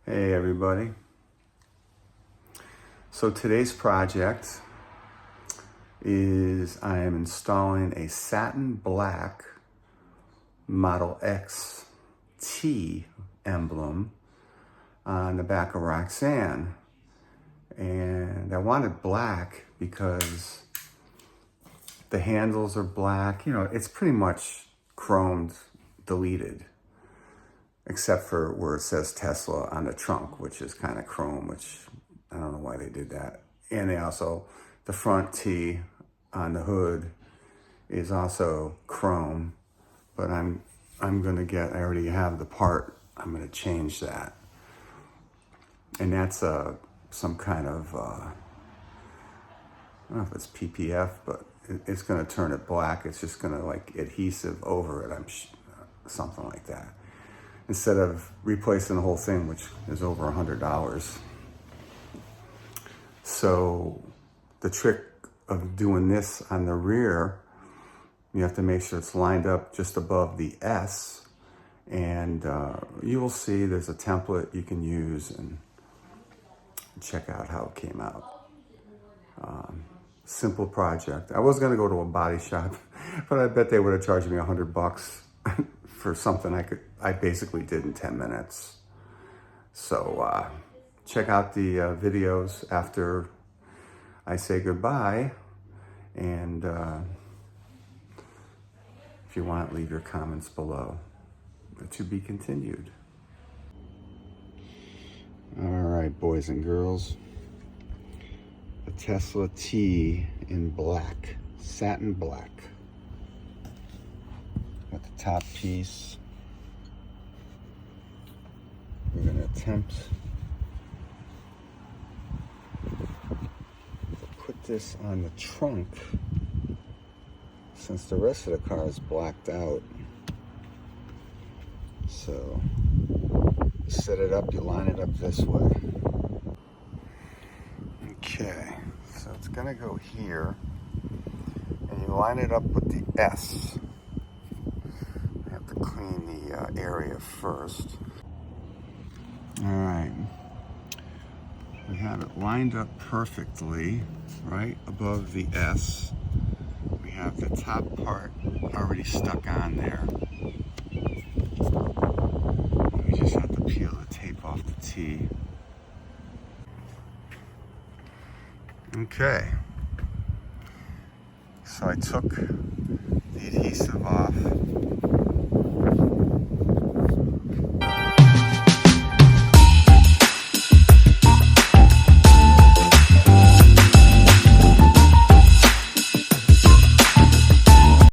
Hey everybody. So today's project is I am installing a satin black Model X T emblem on the back of Roxanne. And I wanted black because the handles are black. You know, it's pretty much chromed deleted, except for where it says Tesla on the trunk, which is kind of chrome, which I don't know why they did that. And they also, the front T on the hood is also chrome, but I'm gonna get, I already have the part, I'm gonna change that. And that's some kind of, I don't know if it's PPF, but it's gonna turn it black. It's just gonna like adhesive over it, something like that, instead of replacing the whole thing, which is over $100. So the trick of doing this on the rear, you have to make sure it's lined up just above the S, and you will see there's a template you can use and check out how it came out. Simple project. I was gonna go to a body shop, but I bet they would have charged me $100 for something I basically did in 10 minutes. So check out the videos after I say goodbye, and if you want, leave your comments below. To be continued. All right, boys and girls. The Tesla T in black, satin black, with the top piece. We're going to attempt to put this on the trunk, since the rest of the car is blacked out. So you set it up, you line it up this way. Okay, so it's gonna go here, and you line it up with the S. I have to clean the area first. All right, we have it lined up perfectly, right above the S. We have the top part already stuck on there. We just have to peel the tape off the T. Okay, so I took the adhesive off.